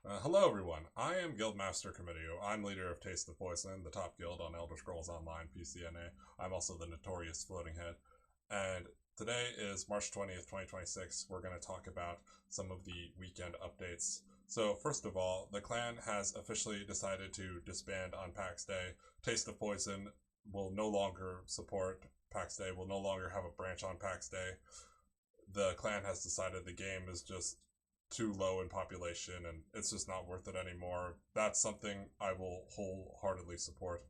Hello, everyone. I am Guildmaster Committee. I'm leader of Taste of Poison, the top guild on Elder Scrolls Online PCNA. I'm also the notorious Floating Head. And today is March 20th, 2026. We're going to talk about some of the weekend updates. So, first of all, the clan has officially decided to disband on PAX Day. Taste of Poison will no longer support PAX Day, will no longer have a branch on PAX Day. The clan has decided the game is just too low in population and it's just not worth it anymore. That's something I will wholeheartedly support.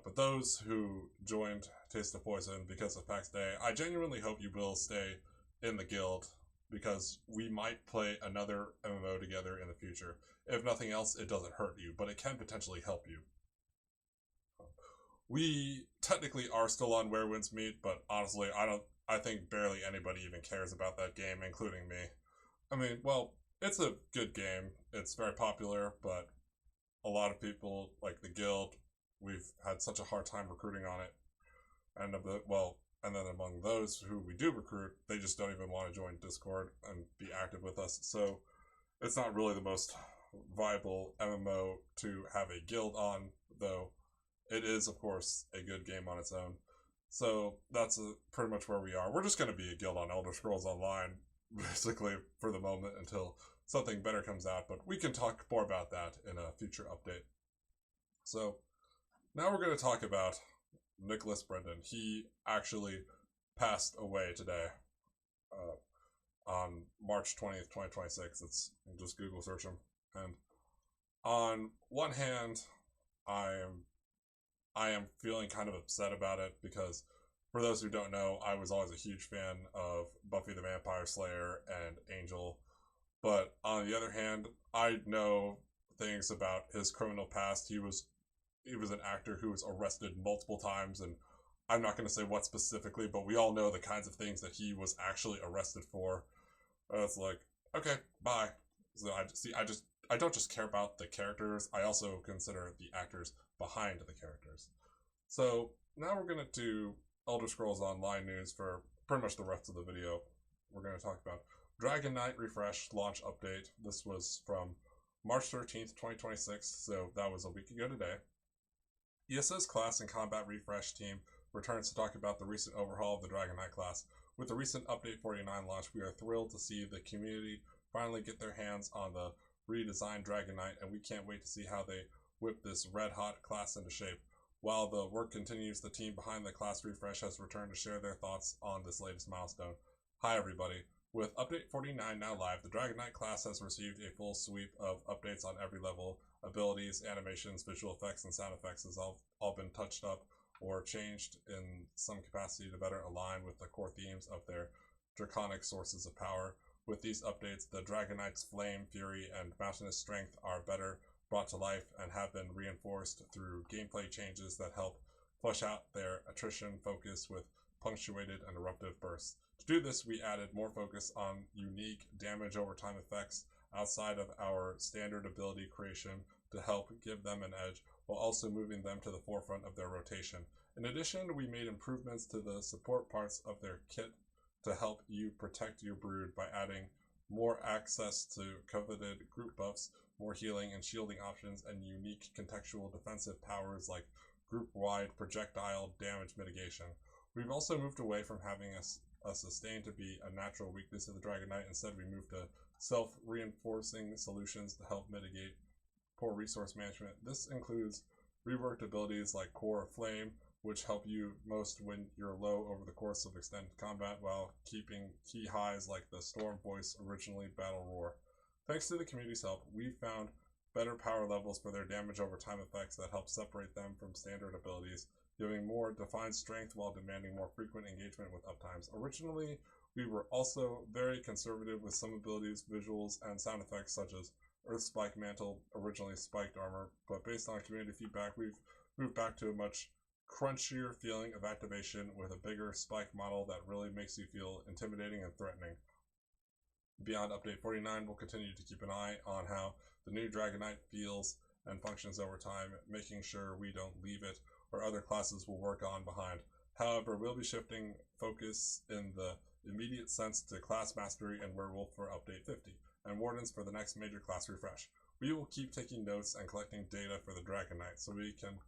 But those who joined Taste of Poison because of PAX Day, I genuinely hope you will stay in the guild because we might play another MMO together in the future. If nothing else, it doesn't hurt you, but it can potentially help you. We technically are still on Where Winds Meet, but honestly, I think barely anybody even cares about that game, including me. I mean, well, it's a good game. It's very popular, but a lot of people, like the guild, we've had such a hard time recruiting on it. And then among those who we do recruit, they just don't even want to join Discord and be active with us. So it's not really the most viable MMO to have a guild on, though it is, of course, a good game on its own. So that's pretty much where we are. We're just going to be a guild on Elder Scrolls Online, basically, for the moment until something better comes out. But we can talk more about that in a future update. So now we're going to talk about Nicholas Brendan. He actually passed away today on March 20th, 2026. It's just Google search him. And on one hand, I am feeling kind of upset about it because, for those who don't know, I was always a huge fan of Buffy the Vampire Slayer and Angel. But on the other hand, I know things about his criminal past. He was an actor who was arrested multiple times, and I'm not going to say what specifically, but we all know the kinds of things that he was actually arrested for. It's like, okay, bye. So I don't just care about the characters. I also consider the actors behind the characters. So now we're gonna do Elder Scrolls Online news for pretty much the rest of the video. We're gonna talk about Dragon Knight Refresh launch update. This was from March 13th, 2026, so that was a week ago today. ESO's class and combat refresh team returns to talk about the recent overhaul of the Dragon Knight class. With the recent Update 49 launch, we are thrilled to see the community finally get their hands on the redesigned Dragon Knight, and we can't wait to see how they whip this red-hot class into shape. While the work continues, the team behind the class refresh has returned to share their thoughts on this latest milestone. Hi everybody. With Update 49 now live, the Dragon Knight class has received a full sweep of updates on every level. Abilities, animations, visual effects, and sound effects has all been touched up or changed in some capacity to better align with the core themes of their draconic sources of power. With these updates, the Dragon Knight's flame, fury, and mountainous strength are better brought to life and have been reinforced through gameplay changes that help flesh out their attrition focus with punctuated and eruptive bursts. To do this, we added more focus on unique damage over time effects outside of our standard ability creation to help give them an edge, while also moving them to the forefront of their rotation. In addition, we made improvements to the support parts of their kit to help you protect your brood by adding more access to coveted group buffs, more healing and shielding options, and unique contextual defensive powers like group-wide projectile damage mitigation. We've also moved away from having a sustain to be a natural weakness of the Dragon Knight. Instead, we moved to self-reinforcing solutions to help mitigate poor resource management. This includes reworked abilities like Core of Flame, which help you most when you're low over the course of extended combat, while keeping key highs like the Storm Voice originally Battle Roar. Thanks to the community's help, we found better power levels for their damage over time effects that help separate them from standard abilities, giving more defined strength while demanding more frequent engagement with uptimes. Originally, we were also very conservative with some abilities, visuals, and sound effects such as Earth Spike Mantle, originally Spiked Armor, but based on community feedback, we've moved back to a much crunchier feeling of activation with a bigger spike model that really makes you feel intimidating and threatening. Beyond Update 49, we'll continue to keep an eye on how the new Dragon Knight feels and functions over time, making sure we don't leave it or other classes will work on behind. However, we'll be shifting focus in the immediate sense to class mastery and Werewolf for Update 50. and wardens for the next major class refresh. We will keep taking notes and collecting data for the Dragon Knight so we can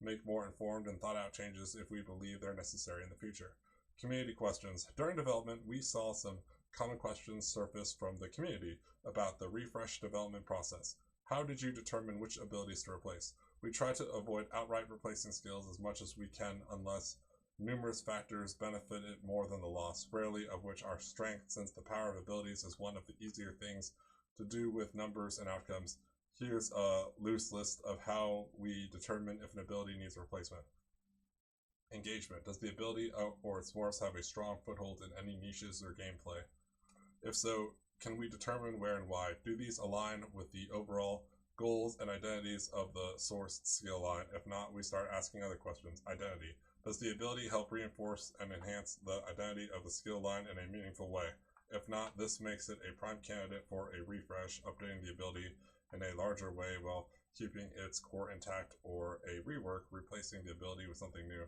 make more informed and thought out changes if we believe they're necessary in the future. Community questions. During development, we saw some common questions surface from the community about the refresh development process. How did you determine which abilities to replace? We try to avoid outright replacing skills as much as we can unless numerous factors benefit it more than the loss, rarely of which are strength, since the power of abilities is one of the easier things to do with numbers and outcomes. Here's a loose list of how we determine if an ability needs a replacement. Engagement. Does the ability or its source have a strong foothold in any niches or gameplay? If so, can we determine where and why? Do these align with the overall goals and identities of the sourced skill line? If not, we start asking other questions. Identity. Does the ability help reinforce and enhance the identity of the skill line in a meaningful way? If not, this makes it a prime candidate for a refresh, updating the ability in a larger way while keeping its core intact, or a rework, replacing the ability with something new.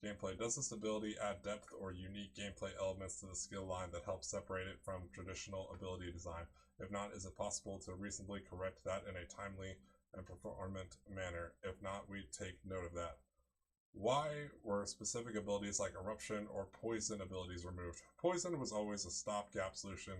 Gameplay. Does this ability add depth or unique gameplay elements to the skill line that help separate it from traditional ability design? If not, is it possible to reasonably correct that in a timely and performant manner? If not, we take note of that. Why were specific abilities like Eruption or Poison abilities removed? Poison was always a stopgap solution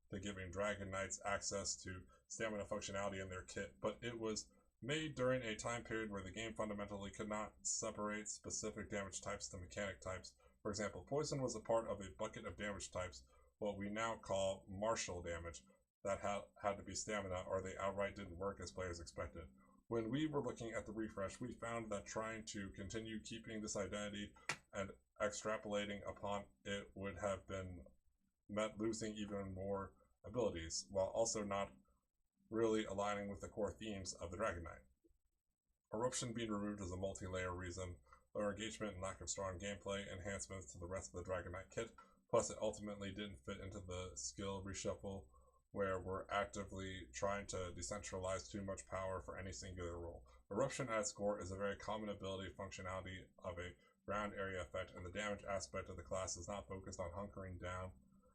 to giving Dragon Knights access to stamina functionality in their kit, but it was made during a time period where the game fundamentally could not separate specific damage types to mechanic types. For example, Poison was a part of a bucket of damage types, what we now call martial damage, that had to be stamina or they outright didn't work as players expected. When we were looking at the refresh, we found that trying to continue keeping this identity and extrapolating upon it would have been meant losing even more abilities, while also not really aligning with the core themes of the Dragon Knight. Eruption being removed is a multi-layer reason. Lower engagement and lack of strong gameplay enhancements to the rest of the Dragon Knight kit, plus it ultimately didn't fit into the skill reshuffle where we're actively trying to decentralize too much power for any singular role. Eruption at its core is a very common ability functionality of a ground area effect, and the damage aspect of the class is not focused on hunkering down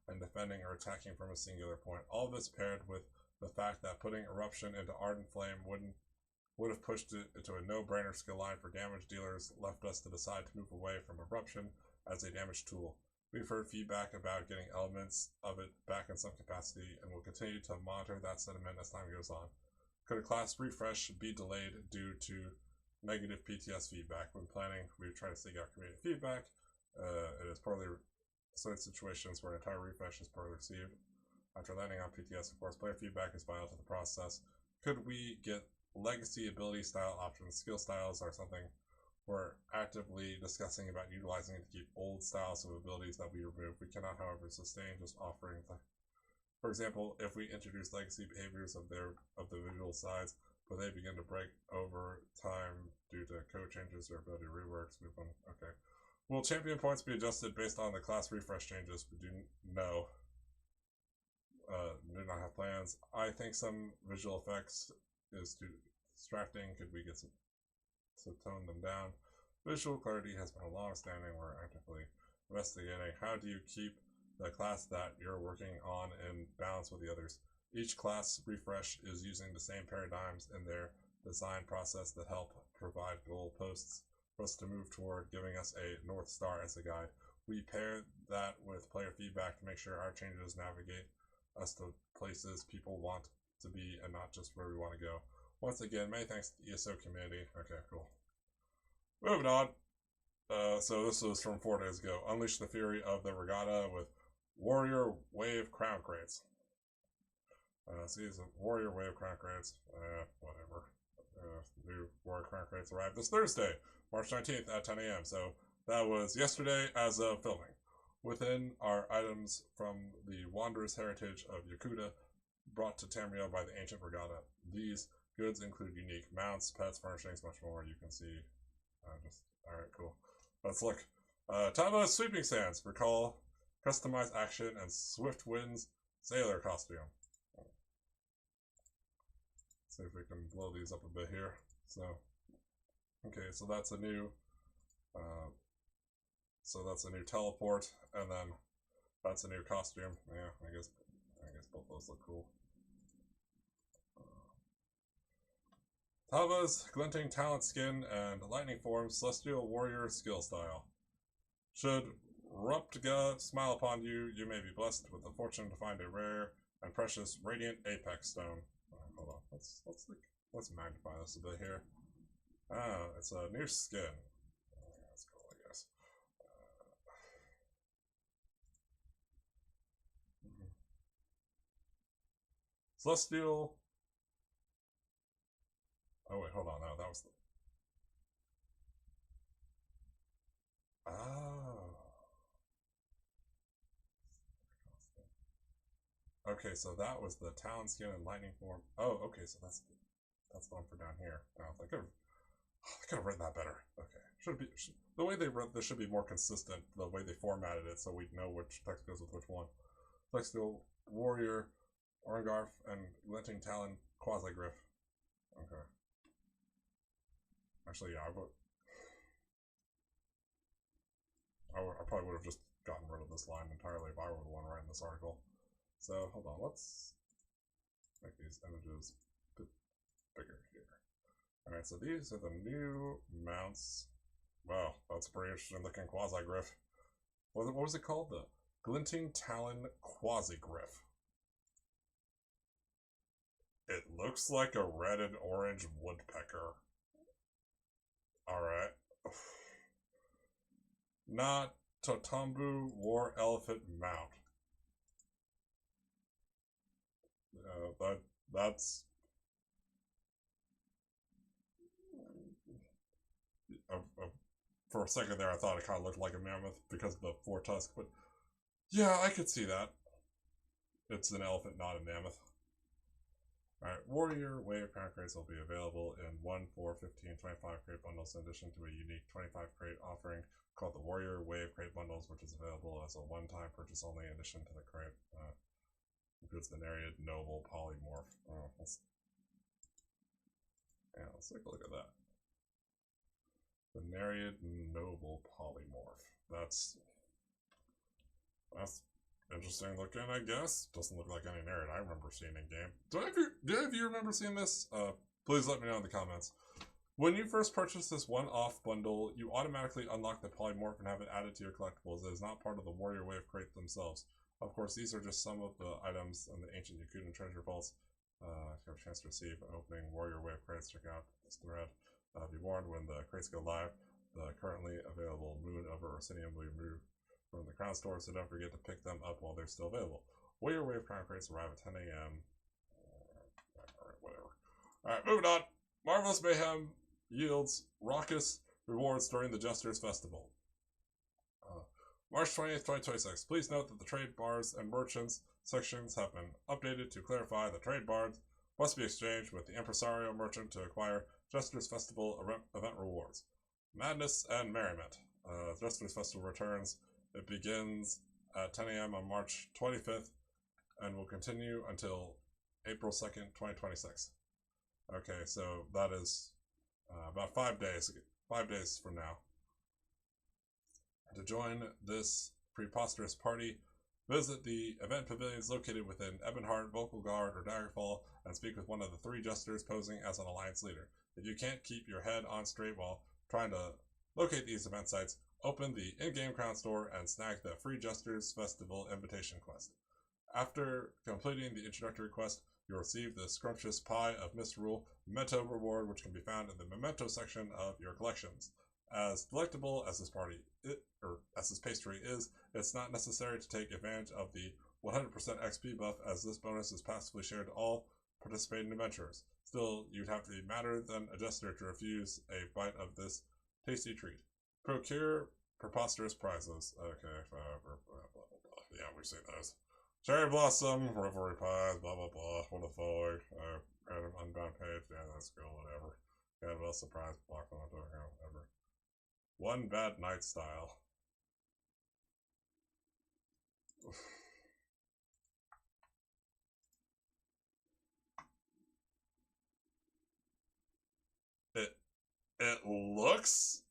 and defending or attacking from a singular point. All of this paired with the fact that putting Eruption into Ardent Flame would have pushed it into a no-brainer skill line for damage dealers, left us to decide to move away from Eruption as a damage tool. We've heard feedback about getting elements of it back in some capacity, and will continue to monitor that sentiment as time goes on. Could a class refresh be delayed due to negative PTS feedback? When planning, we've tried to seek out community feedback. It is poorly certain situations where an entire refresh is poorly received. After landing on PTS, of course, player feedback is vital to the process. Could we get legacy ability style options? Skill styles are something we're actively discussing about utilizing to keep old styles of abilities that we remove. We cannot, however, sustain just offering them. For example, if we introduce legacy behaviors of the visual sides, but they begin to break over time due to code changes or ability reworks, okay. Will champion points be adjusted based on the class refresh changes? We do not have plans. I think some visual effects is too distracting. Could we get some to tone them down? Visual clarity has been a long-standing. We're actively investigating. How do you keep the class that you're working on in balance with the others? Each class refresh is using the same paradigms in their design process that help provide goalposts for us to move toward, giving us a North Star as a guide. We pair that with player feedback to make sure our changes navigate us to places people want to be and not just where we want to go. Once again, many thanks to the ESO community. Okay, cool. Moving on. So this was from 4 days ago. Unleash the fury of the regatta with Warrior Wave Crown Crates. See, it's a Warrior Wave Crown Crates. Whatever. New Warrior Crown Crates arrived this Thursday, March 19th at 10 a.m. So that was yesterday as of filming. Within are items from the Wanderer's heritage of Yakuta, brought to Tamriel by the Ancient Regatta. These goods include unique mounts, pets, furnishings, much more. You can see. Alright, cool. Let's look. Tama's Sweeping Sands. Recall customized action and Swift Wind's sailor costume. Let's see if we can blow these up a bit here. So, okay, so that's a new teleport, and then that's a new costume. Yeah, I guess both those look cool. Tava's glinting talent skin and lightning form celestial warrior skill style. Should Ruptga smile upon you, you may be blessed with the fortune to find a rare and precious radiant apex stone. Hold on, let's magnify this a bit here. Ah, it's a new skin. That's cool, I guess. Celestial. Oh wait, hold on. No, that was the. Oh. Okay, so that was the talon skin and lightning form. Oh, okay, so that's the one for down here. Oh, I could have written that better. Okay, the way they wrote this should be more consistent. The way they formatted it, so we know which text goes with which one. Celestial warrior, Orangarf, and glinting talon quasi-griff. Okay. Actually, yeah, I probably would have just gotten rid of this line entirely if I were the one writing this article. So, hold on, let's make these images a bit bigger here. Alright, so these are the new mounts. Wow, that's a pretty interesting looking quasi-griff. What was it called? The Glinting Talon Quasi-Griff. It looks like a red and orange woodpecker. Alright. Not Totambu War Elephant Mount. That's for a second there I thought it kind of looked like a mammoth because of the four tusks, but yeah, I could see that. It's an elephant, not a mammoth. Alright, Warrior Wave Crown Crates will be available in 1, 4, 15, 25 crate bundles in addition to a unique 25 crate offering called the Warrior Wave Crate Bundles, which is available as a one-time purchase only in addition to the crate. Includes the Nereid Noble Polymorph. Let's take a look at that. The Nereid Noble Polymorph. That's interesting looking, I guess. Doesn't look like any Nereid I remember seeing in game. Do any of you remember seeing this? Please let me know in the comments. When you first purchase this one-off bundle, you automatically unlock the polymorph and have it added to your collectibles. It is not part of the Warrior Wave crate themselves. Of course, these are just some of the items in the ancient Yakuten treasure vaults. If you have a chance to receive opening Warrior Wave crates, check out this thread. Be warned when the crates go live, the currently available Moon over Orsinium will be removed from the Crown Store, so don't forget to pick them up while they're still available. Warrior Wave Crown crates arrive at 10 a.m. Alright, whatever. Alright, moving on. Marvelous Mayhem yields raucous rewards during the Jesters Festival. March 20th, 2026. Please note that the trade bars and merchants sections have been updated to clarify the trade bards must be exchanged with the impresario merchant to acquire Jesters Festival event rewards. Madness and Merriment. Jesters Festival returns. It begins at 10 a.m. on March 25th and will continue until April 2nd, 2026. Okay, so that is about 5 days from now. To join this preposterous party, visit the event pavilions located within Ebonheart, Vocal Guard, or Daggerfall and speak with one of the 3 jesters posing as an alliance leader. If you can't keep your head on straight while trying to locate these event sites, open the in-game Crown Store and snag the free Jesters Festival invitation quest. After completing the introductory quest, you'll receive the Scrumptious Pie of Misrule memento reward, which can be found in the memento section of your collections. As delectable as this pastry is, it's not necessary to take advantage of the 100% XP buff, as this bonus is passively shared to all participating adventurers. Still, you'd have to be madder than a jester to refuse a bite of this tasty treat. Procure preposterous prizes. Okay, blah, blah, blah. Yeah, we've seen those. Cherry Blossom, Revelry Pies, blah blah blah. What a foy. Random unbound page. Yeah, that's cool, whatever. Got a surprise block on the door, whatever. One Bad Night style. It looks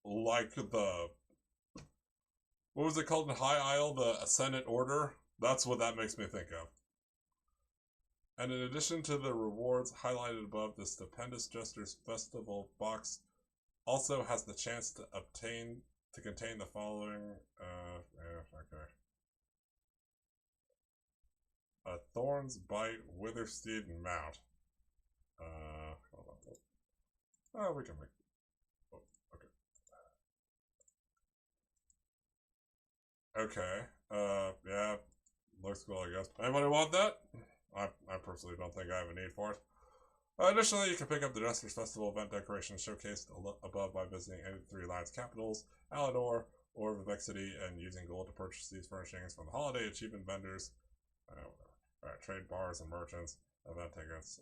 like the, what was it called in High Isle? The Ascendant Order? That's what that makes me think of. And in addition to the rewards highlighted above, the Stupendous Jesters Festival box also has the chance to contain the following. Okay. A Thorn's Bite Withersteed Mount. Hold on. Oh, we can make. Oh, okay. Okay. Yeah. Looks cool, I guess. Anybody want that? I personally don't think I have a need for it. Additionally, you can pick up the Jesters Festival event decorations showcased above by visiting any three Alliance capitals, Alador, or Vivec City, and using gold to purchase these furnishings from the holiday achievement vendors. Alright, trade bars and merchants. Event tickets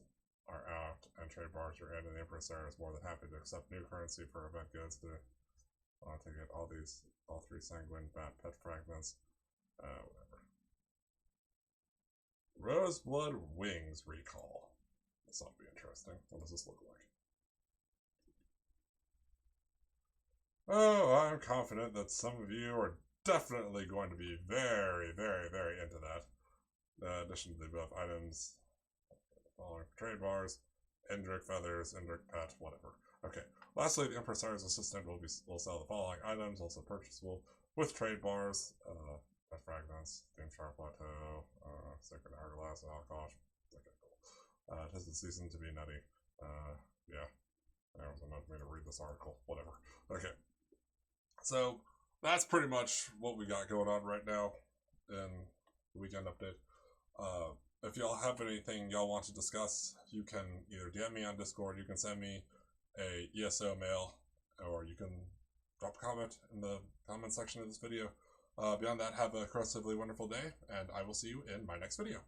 are out, and trade bars are in, and the Empress Sarah is more than happy to accept new currency for event goods to get all three sanguine bat pet fragments. Whatever. Roseblood Wings Recall. This ought to be interesting. What does this look like? Oh, I'm confident that some of you are definitely going to be very, very, very into that. In addition to the above items, following trade bars, Indrik feathers, Indrik pet, whatever. Okay. Lastly, the Empress's assistant will sell the following items, also purchasable with trade bars: pet fragments, Doom Sharp Plateau, Sacred Hourglass, oh gosh. Okay, cool. 'Tis the season to be nutty. Yeah. There was enough for me to read this article. Whatever. Okay. So that's pretty much what we got going on right now in the weekend update. If y'all have anything y'all want to discuss, you can either DM me on Discord, you can send me a ESO mail, or you can drop a comment in the comment section of this video. Beyond that, have a corrosively wonderful day, and I will see you in my next video.